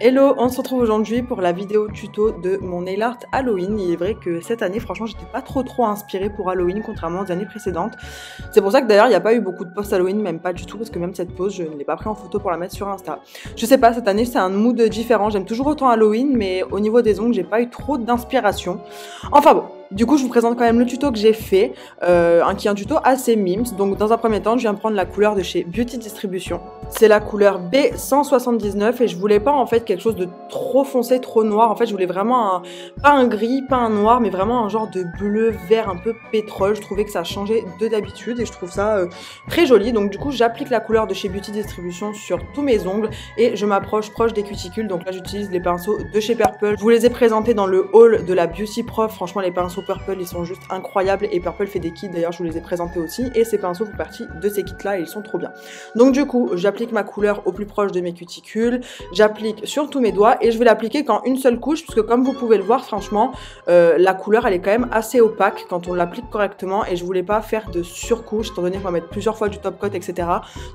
Hello, on se retrouve aujourd'hui pour la vidéo tuto de mon nail art Halloween. Il est vrai que cette année, franchement, j'étais pas trop inspirée pour Halloween, contrairement aux années précédentes. C'est pour ça que d'ailleurs, il n'y a pas eu beaucoup de posts Halloween, même pas du tout, parce que même cette pose, je ne l'ai pas pris en photo pour la mettre sur Insta. Je sais pas, cette année, c'est un mood différent. J'aime toujours autant Halloween, mais au niveau des ongles, j'ai pas eu trop d'inspiration. Enfin bon. Du coup, je vous présente quand même le tuto que j'ai fait, qui est un tuto assez mimes. Donc, dans un premier temps, je viens prendre la couleur de chez Beauty Distribution. C'est la couleur B179 et je voulais pas en fait quelque chose de trop foncé, trop noir. En fait, je voulais vraiment pas un gris, pas un noir, mais vraiment un genre de bleu, vert, un peu pétrole. Je trouvais que ça changeait de d'habitude et je trouve ça très joli. Donc, du coup, j'applique la couleur de chez Beauty Distribution sur tous mes ongles et je m'approche proche des cuticules. Donc là, j'utilise les pinceaux de chez Purple. Je vous les ai présentés dans le haul de la Beauty Prof. Franchement, les pinceaux Purple, ils sont juste incroyables et Purple fait des kits. D'ailleurs, je vous les ai présentés aussi et ces pinceaux font partie de ces kits-là et ils sont trop bien. Donc, du coup, j'applique ma couleur au plus proche de mes cuticules, j'applique sur tous mes doigts et je vais l'appliquer qu'en une seule couche parce que comme vous pouvez le voir, franchement, la couleur elle est quand même assez opaque quand on l'applique correctement et je voulais pas faire de surcouche étant donné qu'on va mettre plusieurs fois du top coat, etc.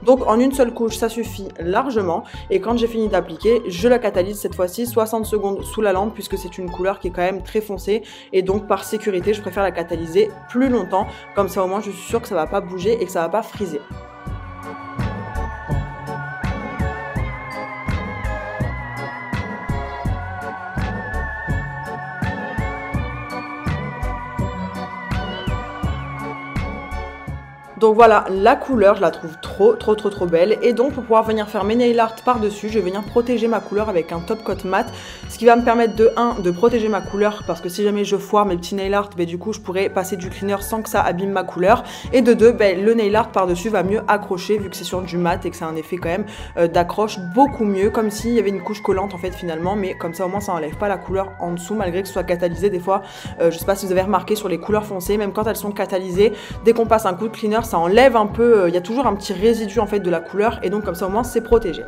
Donc en une seule couche, ça suffit largement et quand j'ai fini d'appliquer, je la catalyse cette fois-ci 60 secondes sous la lampe puisque c'est une couleur qui est quand même très foncée et donc par sécurité, je préfère la catalyser plus longtemps, comme ça au moins je suis sûre que ça va pas bouger et que ça va pas friser. Donc voilà, la couleur, je la trouve trop belle. Et donc pour pouvoir venir faire mes nail art par-dessus, je vais venir protéger ma couleur avec un top coat mat. Ce qui va me permettre de 1, de protéger ma couleur, parce que si jamais je foire mes petits nail art, du coup je pourrais passer du cleaner sans que ça abîme ma couleur. Et de 2, le nail art par-dessus va mieux accrocher vu que c'est sur du mat et que c'est un effet quand même d'accroche beaucoup mieux, comme s'il y avait une couche collante en fait finalement, mais comme ça au moins ça enlève pas la couleur en dessous malgré que ce soit catalysé. Des fois, je sais pas si vous avez remarqué sur les couleurs foncées, même quand elles sont catalysées, dès qu'on passe un coup de cleaner, ça enlève un peu, il y a toujours un petit résidu en fait de la couleur et donc comme ça au moins c'est protégé.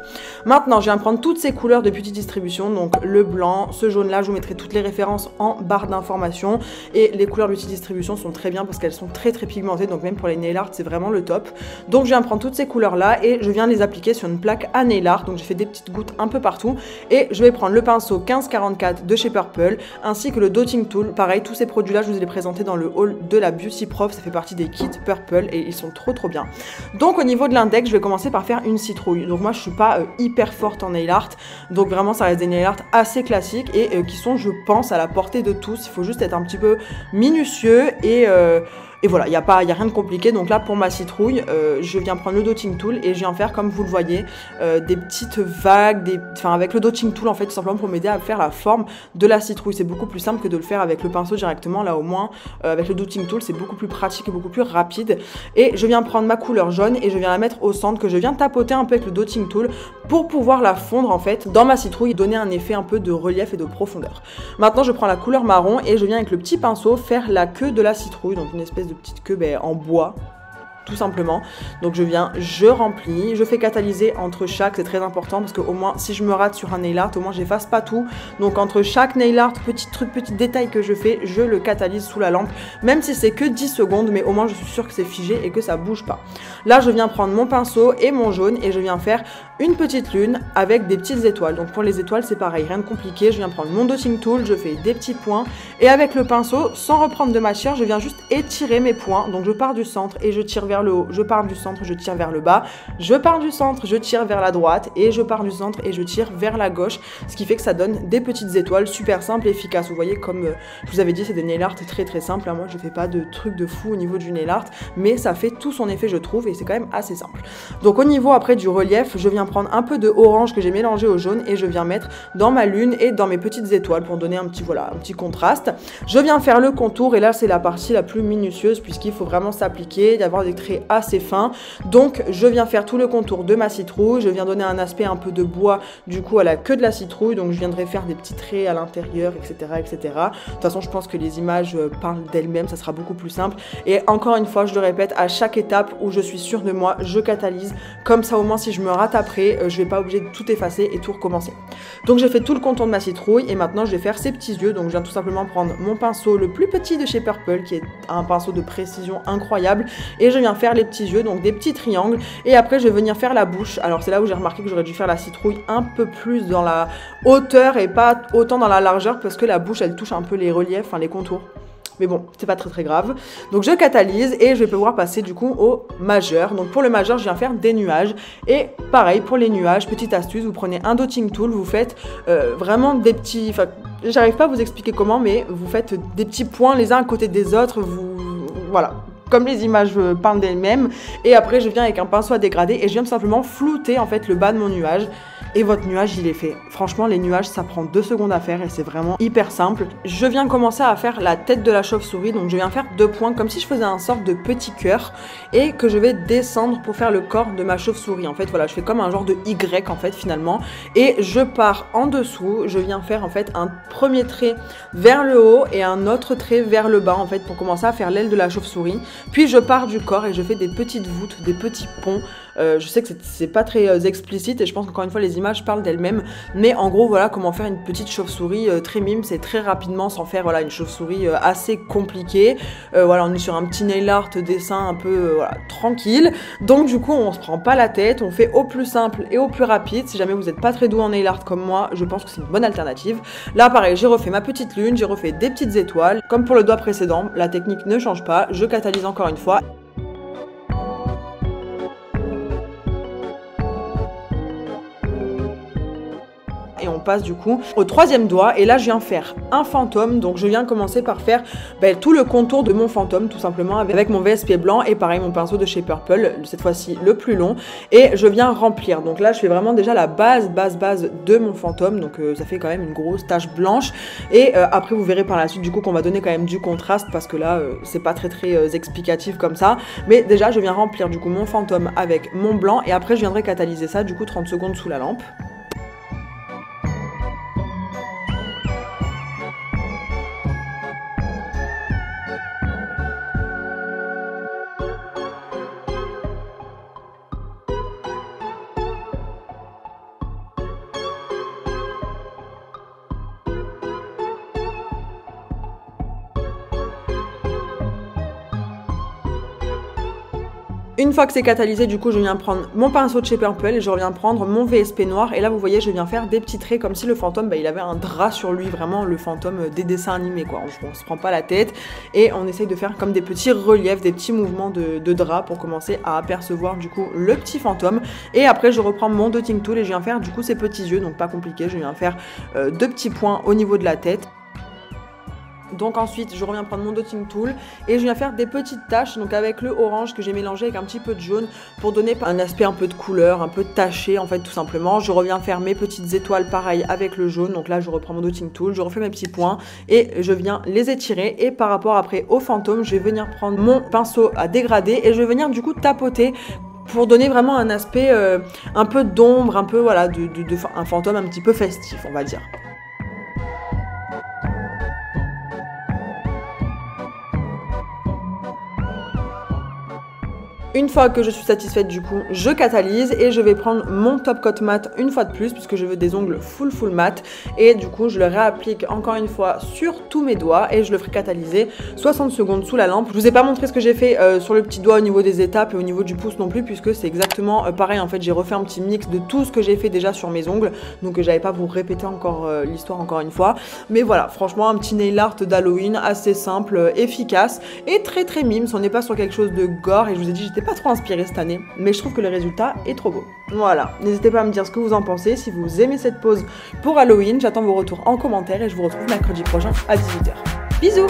Maintenant je viens prendre toutes ces couleurs de Beauty Distribution, donc le blanc, ce jaune là, je vous mettrai toutes les références en barre d'informations et les couleurs Beauty Distribution sont très bien parce qu'elles sont très pigmentées, donc même pour les nail art c'est vraiment le top. Donc je viens prendre toutes ces couleurs là et je viens les appliquer sur une plaque à nail art, donc j'ai fait des petites gouttes un peu partout et je vais prendre le pinceau 1544 de chez Purple ainsi que le Dotting Tool. Pareil, tous ces produits là je vous les ai présentés dans le haul de la Beauty Prof, ça fait partie des kits Purple et ils sont trop bien. Donc au niveau de l'index, je vais commencer par faire une citrouille. Donc moi je suis pas hyper forte en nail art, donc vraiment ça reste des nail art assez classiques et qui sont, je pense, à la portée de tous. Il faut juste être un petit peu minutieux et voilà, il n'y a rien de compliqué. Donc là, pour ma citrouille, je viens prendre le Dotting Tool et je viens faire, comme vous le voyez, des petites vagues, avec le Dotting Tool, en fait, tout simplement pour m'aider à faire la forme de la citrouille. C'est beaucoup plus simple que de le faire avec le pinceau directement. Là, au moins, avec le Dotting Tool, c'est beaucoup plus pratique et beaucoup plus rapide. Et je viens prendre ma couleur jaune et je viens la mettre au centre, que je viens tapoter un peu avec le Dotting Tool pour pouvoir la fondre, en fait, dans ma citrouille et donner un effet un peu de relief et de profondeur. Maintenant, je prends la couleur marron et je viens avec le petit pinceau faire la queue de la citrouille, donc une espèce de petite queue en bois tout simplement. Donc je remplis, je fais catalyser entre chaque, c'est très important parce que au moins si je me rate sur un nail art, au moins j'efface pas tout. Donc entre chaque nail art, petit truc, petit détail que je fais, je le catalyse sous la lampe, même si c'est que 10 secondes, mais au moins je suis sûre que c'est figé et que ça bouge pas. Là je viens prendre mon pinceau et mon jaune et je viens faire une petite lune avec des petites étoiles. Donc pour les étoiles c'est pareil, rien de compliqué, je viens prendre mon Dotting Tool, je fais des petits points et avec le pinceau, sans reprendre de matière, je viens juste étirer mes points. Donc je pars du centre et je tire vers le haut, je pars du centre, je tire vers le bas, je pars du centre, je tire vers la droite et je pars du centre et je tire vers la gauche, ce qui fait que ça donne des petites étoiles super simples et efficaces. Vous voyez, comme je vous avais dit, c'est des nail art très simples. Moi je fais pas de trucs de fou au niveau du nail art, mais ça fait tout son effet je trouve et c'est quand même assez simple. Donc au niveau après du relief, je viens prendre un peu de orange que j'ai mélangé au jaune et je viens mettre dans ma lune et dans mes petites étoiles pour donner un petit contraste. Je viens faire le contour et là c'est la partie la plus minutieuse puisqu'il faut vraiment s'appliquer, d'avoir des traits assez fins. Donc je viens faire tout le contour de ma citrouille, je viens donner un aspect un peu de bois du coup à la queue de la citrouille, donc je viendrai faire des petits traits à l'intérieur, etc. De toute façon je pense que les images parlent d'elles-mêmes, ça sera beaucoup plus simple. Et encore une fois je le répète, à chaque étape où je suis sûre de moi, je catalyse, comme ça au moins si je me rate après, je vais pas obligé de tout effacer et tout recommencer. Donc j'ai fait tout le contour de ma citrouille et maintenant je vais faire ses petits yeux. Donc je viens tout simplement prendre mon pinceau le plus petit de chez Purple qui est un pinceau de précision incroyable et je viens viens faire les petits yeux, donc des petits triangles, et après je vais venir faire la bouche. Alors c'est là où j'ai remarqué que j'aurais dû faire la citrouille un peu plus dans la hauteur et pas autant dans la largeur, parce que la bouche elle touche un peu les reliefs, enfin les contours. Mais bon, c'est pas très grave. Donc je catalyse et je vais pouvoir passer du coup au majeur. Donc pour le majeur, je viens faire des nuages. Et pareil, pour les nuages, petite astuce, vous prenez un dotting tool, vous faites vraiment des petits... Enfin, j'arrive pas à vous expliquer comment, mais vous faites des petits points les uns à côté des autres. Voilà, comme les images parlent d'elles-mêmes. Et après, je viens avec un pinceau à dégrader et je viens tout simplement flouter en fait le bas de mon nuage. Et votre nuage, il est fait. Franchement, les nuages, ça prend 2 secondes à faire et c'est vraiment hyper simple. Je viens commencer à faire la tête de la chauve-souris. Donc, je viens faire 2 points comme si je faisais un sorte de petit cœur et que je vais descendre pour faire le corps de ma chauve-souris. En fait, voilà, je fais comme un genre de Y en fait, finalement. Et je pars en dessous. Je viens faire en fait un premier trait vers le haut et un autre trait vers le bas en fait pour commencer à faire l'aile de la chauve-souris. Puis, je pars du corps et je fais des petites voûtes, des petits ponts. Je sais que c'est pas très explicite et je pense qu'encore une fois les images parlent d'elles-mêmes, mais en gros voilà comment faire une petite chauve-souris très mime, c'est très rapidement sans faire voilà une chauve-souris assez compliquée. Voilà, on est sur un petit nail art dessin un peu voilà, tranquille, donc du coup on se prend pas la tête, on fait au plus simple et au plus rapide. Si jamais vous n'êtes pas très doué en nail art comme moi, je pense que c'est une bonne alternative. Là pareil, j'ai refait ma petite lune, j'ai refait des petites étoiles, comme pour le doigt précédent, la technique ne change pas, je catalyse encore une fois. Et on passe du coup au 3e doigt et là je viens faire un fantôme, donc je viens commencer par faire tout le contour de mon fantôme tout simplement avec mon VSP blanc et pareil mon pinceau de chez Purple, cette fois-ci le plus long, et je viens remplir. Donc là je fais vraiment déjà la base de mon fantôme, donc ça fait quand même une grosse tache blanche et après vous verrez par la suite du coup qu'on va donner quand même du contraste parce que là c'est pas très explicatif comme ça, mais déjà je viens remplir du coup mon fantôme avec mon blanc et après je viendrai catalyser ça du coup 30 secondes sous la lampe. Une fois que c'est catalysé, du coup, je viens prendre mon pinceau de chez Purple et je reviens prendre mon VSP noir. Et là, vous voyez, je viens faire des petits traits comme si le fantôme, il avait un drap sur lui, vraiment le fantôme des dessins animés, quoi. On se prend pas la tête et on essaye de faire comme des petits reliefs, des petits mouvements de drap pour commencer à apercevoir, du coup, le petit fantôme. Et après, je reprends mon dotting tool et je viens faire, du coup, ces petits yeux, donc pas compliqué. Je viens faire 2 petits points au niveau de la tête. Donc ensuite je reviens prendre mon dotting tool et je viens faire des petites taches donc avec le orange que j'ai mélangé avec un petit peu de jaune pour donner un aspect un peu de couleur, un peu taché en fait tout simplement. Je reviens faire mes petites étoiles pareil avec le jaune, donc là je reprends mon dotting tool, je refais mes petits points et je viens les étirer. Et par rapport après au fantôme, je vais venir prendre mon pinceau à dégrader et je vais venir du coup tapoter pour donner vraiment un aspect un peu d'ombre, un peu voilà un fantôme un petit peu festif on va dire. Une fois que je suis satisfaite du coup, je catalyse et je vais prendre mon top coat mat une fois de plus puisque je veux des ongles full mat et du coup je le réapplique encore une fois sur tous mes doigts et je le ferai catalyser 60 secondes sous la lampe. Je vous ai pas montré ce que j'ai fait sur le petit doigt au niveau des étapes et au niveau du pouce non plus puisque c'est exactement pareil en fait. J'ai refait un petit mix de tout ce que j'ai fait déjà sur mes ongles, donc j'avais pas vous répéter encore l'histoire encore une fois, mais voilà, franchement un petit nail art d'Halloween assez simple, efficace et très mime. On n'est pas sur quelque chose de gore et je vous ai dit j'étais pas trop inspirée cette année, mais je trouve que le résultat est trop beau. Voilà, n'hésitez pas à me dire ce que vous en pensez, si vous aimez cette pause pour Halloween. J'attends vos retours en commentaire et je vous retrouve mercredi prochain à 18h. Bisous!